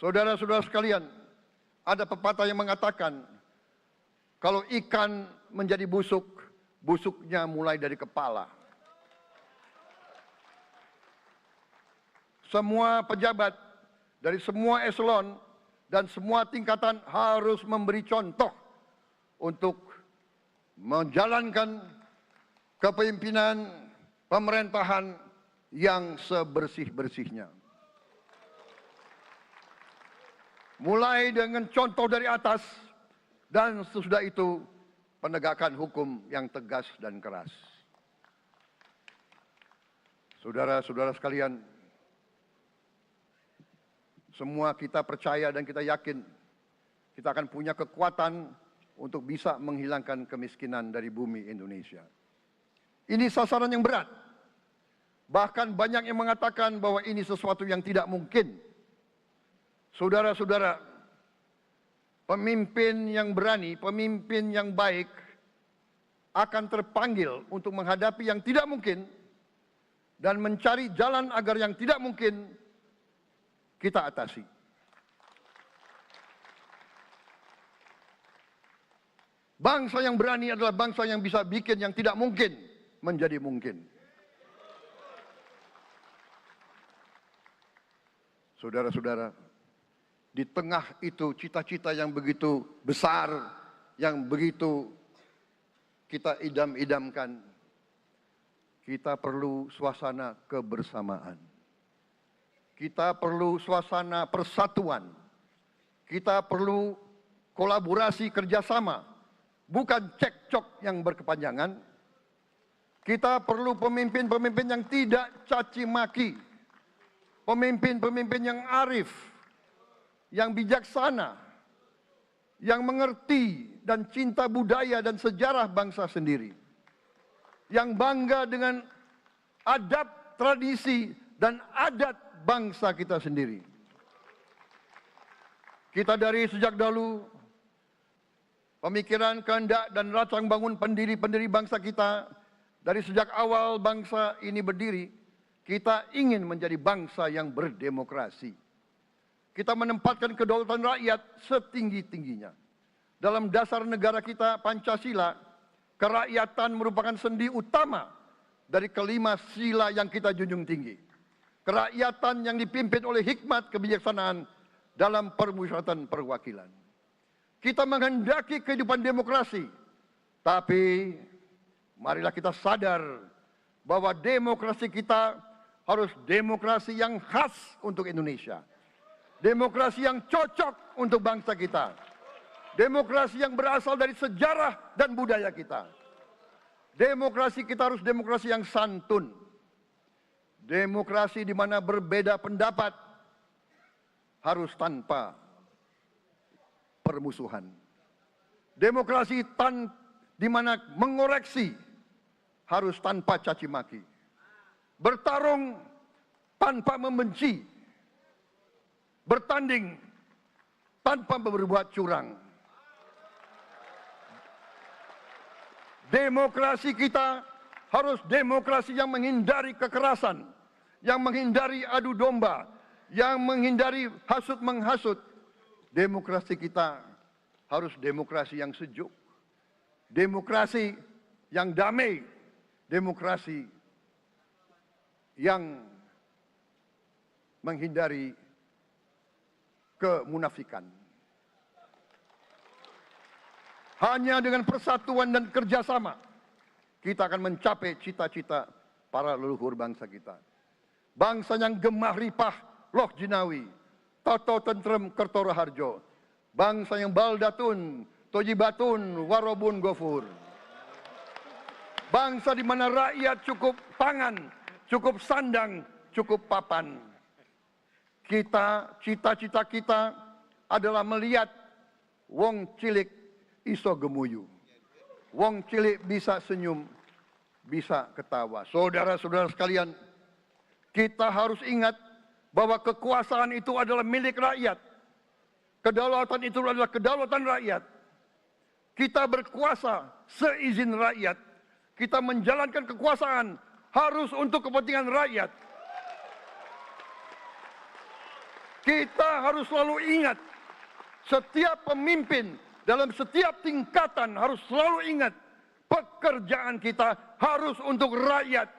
Saudara-saudara sekalian, ada pepatah yang mengatakan, kalau ikan menjadi busuk, busuknya mulai dari kepala. Semua pejabat dari semua eselon dan semua tingkatan harus memberi contoh untuk menjalankan kepemimpinan pemerintahan yang sebersih-bersihnya. Mulai dengan contoh dari atas dan sesudah itu penegakan hukum yang tegas dan keras. Saudara-saudara sekalian, semua kita percaya dan kita yakin kita akan punya kekuatan untuk bisa menghilangkan kemiskinan dari bumi Indonesia. Ini sasaran yang berat. Bahkan banyak yang mengatakan bahwa ini sesuatu yang tidak mungkin. Saudara-saudara, pemimpin yang berani, pemimpin yang baik akan terpanggil untuk menghadapi yang tidak mungkin dan mencari jalan agar yang tidak mungkin kita atasi. Bangsa yang berani adalah bangsa yang bisa bikin yang tidak mungkin menjadi mungkin. Saudara-saudara, di tengah itu cita-cita yang begitu besar, yang begitu kita idam-idamkan, kita perlu suasana kebersamaan. Kita perlu suasana persatuan. Kita perlu kolaborasi kerjasama, bukan cekcok yang berkepanjangan. Kita perlu pemimpin-pemimpin yang tidak caci maki, pemimpin-pemimpin yang arif, yang bijaksana, yang mengerti dan cinta budaya dan sejarah bangsa sendiri, yang bangga dengan adab, tradisi, dan adat bangsa kita sendiri. Kita dari sejak dahulu, pemikiran, kehendak, dan rancang bangun pendiri-pendiri bangsa kita, dari sejak awal bangsa ini berdiri, kita ingin menjadi bangsa yang berdemokrasi. Kita menempatkan kedaulatan rakyat setinggi-tingginya. Dalam dasar negara kita, Pancasila, kerakyatan merupakan sendi utama dari kelima sila yang kita junjung tinggi. Kerakyatan yang dipimpin oleh hikmat kebijaksanaan dalam permusyawaratan perwakilan. Kita menghendaki kehidupan demokrasi, tapi marilah kita sadar bahwa demokrasi kita harus demokrasi yang khas untuk Indonesia. Demokrasi yang cocok untuk bangsa kita. Demokrasi yang berasal dari sejarah dan budaya kita. Demokrasi kita harus demokrasi yang santun. Demokrasi di mana berbeda pendapat harus tanpa permusuhan. Demokrasi di mana mengoreksi harus tanpa caci maki. Bertarung tanpa membenci. Bertanding tanpa berbuat curang. Demokrasi kita harus demokrasi yang menghindari kekerasan, yang menghindari adu domba, yang menghindari hasut-menghasut. Demokrasi kita harus demokrasi yang sejuk, demokrasi yang damai, demokrasi yang menghindari kemunafikan. Hanya dengan persatuan dan kerjasama kita akan mencapai cita-cita para leluhur bangsa kita. Bangsa yang gemah ripah loh jinawi, toto tentrem kertoro harjo. Bangsa yang baldatun, tojibatun, warobun gofur. Bangsa di mana rakyat cukup pangan, cukup sandang, cukup papan. Cita-cita kita adalah melihat wong cilik iso gemuyu. Wong cilik bisa senyum, bisa ketawa. Saudara-saudara sekalian, kita harus ingat bahwa kekuasaan itu adalah milik rakyat. Kedaulatan itu adalah kedaulatan rakyat. Kita berkuasa seizin rakyat. Kita menjalankan kekuasaan harus untuk kepentingan rakyat. Kita harus selalu ingat, setiap pemimpin dalam setiap tingkatan harus selalu ingat, pekerjaan kita harus untuk rakyat.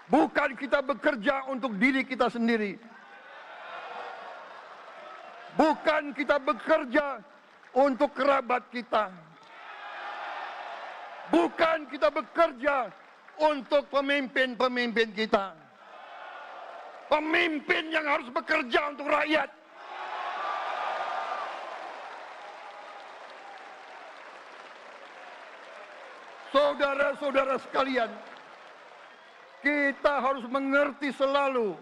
Bukan kita bekerja untuk diri kita sendiri. Bukan kita bekerja untuk kerabat kita. Bukan kita bekerja untuk pemimpin-pemimpin kita. Pemimpin yang harus bekerja untuk rakyat. Saudara-saudara sekalian, kita harus mengerti selalu,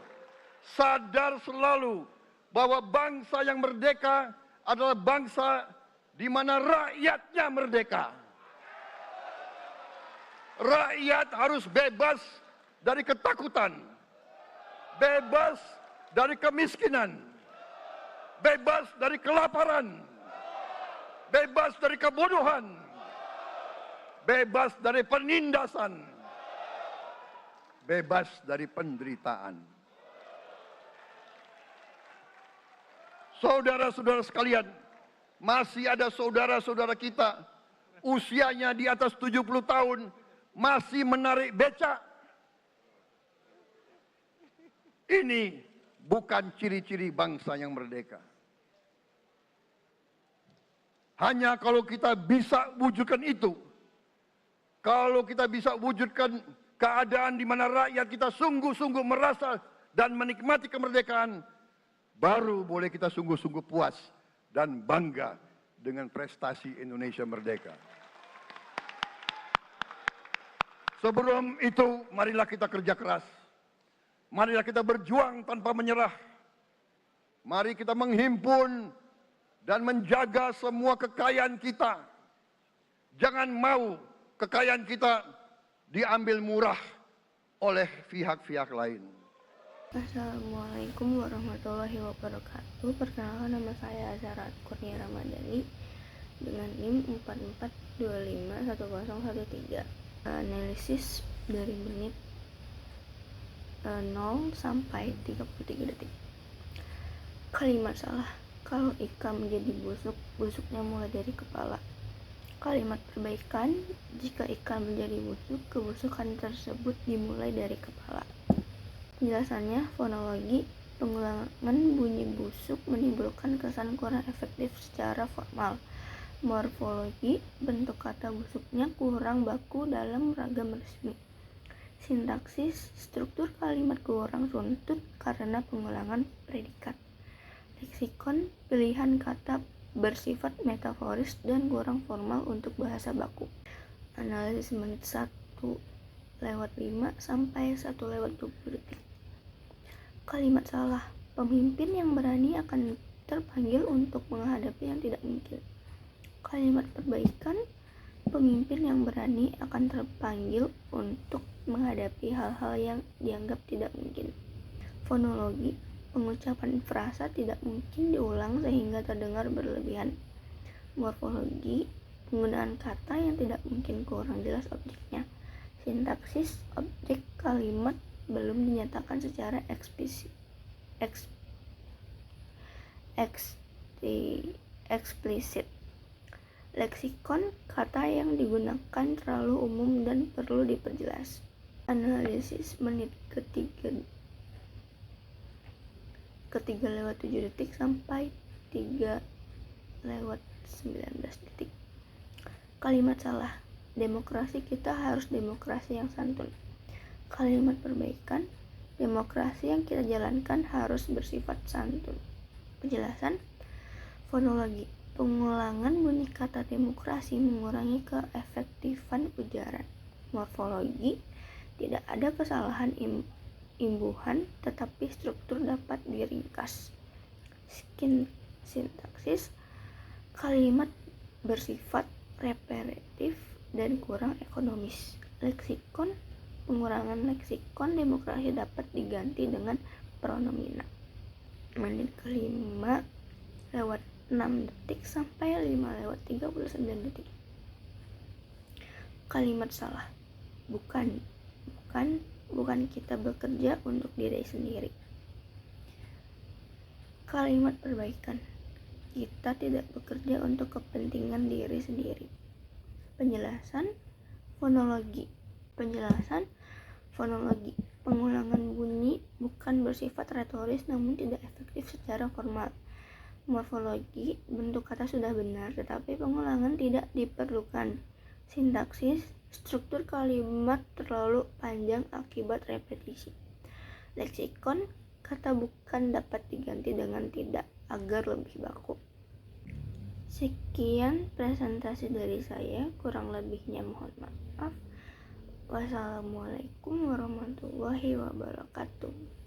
sadar selalu bahwa bangsa yang merdeka adalah bangsa di mana rakyatnya merdeka. Rakyat harus bebas dari ketakutan, bebas dari kemiskinan, bebas dari kelaparan, bebas dari kebodohan, bebas dari penindasan, bebas dari penderitaan. Saudara-saudara sekalian, masih ada saudara-saudara kita usianya di atas 70 tahun masih menarik becak. Ini bukan ciri-ciri bangsa yang merdeka. Hanya kalau kita bisa wujudkan itu, kalau kita bisa wujudkan keadaan di mana rakyat kita sungguh-sungguh merasa dan menikmati kemerdekaan, baru boleh kita sungguh-sungguh puas dan bangga dengan prestasi Indonesia merdeka. Sebelum itu, marilah kita kerja keras. Marilah kita berjuang tanpa menyerah. Mari kita menghimpun dan menjaga semua kekayaan kita. Jangan mau kekayaan kita diambil murah oleh pihak-pihak lain. Assalamualaikum warahmatullahi wabarakatuh. Perkenalkan, nama saya Azharat Kurnia Ramadhani dengan NIM 44251013. Analisis dari menit 0 sampai 33 detik. Kalimat salah. Kalau ikan menjadi busuk, busuknya mulai dari kepala. Kalimat perbaikan. Jika ikan menjadi busuk, kebusukan tersebut dimulai dari kepala. Penjelasannya, fonologi, pengulangan bunyi busuk menimbulkan kesan kurang efektif secara formal. Morfologi, bentuk kata busuknya kurang baku dalam ragam resmi. Sintaksis, struktur kalimat kurang runtut karena pengulangan predikat. Leksikon, pilihan kata bersifat metaforis dan kurang formal untuk bahasa baku. Analisis menit 1:5 sampai 1:20 detik. Kalimat salah. Pemimpin yang berani akan terpanggil untuk menghadapi yang tidak mungkin. Kalimat perbaikan. Pemimpin yang berani akan terpanggil untuk menghadapi hal-hal yang dianggap tidak mungkin. Fonologi. Pengucapan frasa tidak mungkin diulang sehingga terdengar berlebihan. Morfologi. Penggunaan kata yang tidak mungkin kurang jelas objeknya. Sintaksis, objek kalimat belum dinyatakan secara eksplisit. Leksikon, kata yang digunakan terlalu umum dan perlu diperjelas. Analisis menit ke-3:07 detik sampai 3:19 detik. Kalimat salah. Demokrasi kita harus demokrasi yang santun. Kalimat perbaikan. Demokrasi yang kita jalankan harus bersifat santun. Penjelasan. Fonologi. Pengulangan bunyi kata demokrasi mengurangi keefektifan ujaran. Morfologi. Tidak ada kesalahan imbuhan, tetapi struktur dapat diringkas. Sintaksis. Kalimat bersifat repetitif dan kurang ekonomis. Leksikon. Pengurangan leksikon demokrasi dapat diganti dengan pronomina. Menit ke-5:06 6 detik sampai 5:39. Kalimat salah. Bukan kita bekerja untuk diri sendiri. Kalimat perbaikan. Kita tidak bekerja untuk kepentingan diri sendiri. Penjelasan fonologi. Pengulangan bunyi bukan bersifat retoris namun tidak efektif secara formal. Morfologi, bentuk kata sudah benar tetapi pengulangan tidak diperlukan. Sintaksis, struktur kalimat terlalu panjang akibat repetisi. Leksikon, kata bukan dapat diganti dengan tidak agar lebih baku. Sekian presentasi dari saya, kurang lebihnya mohon maaf. Wassalamualaikum warahmatullahi wabarakatuh.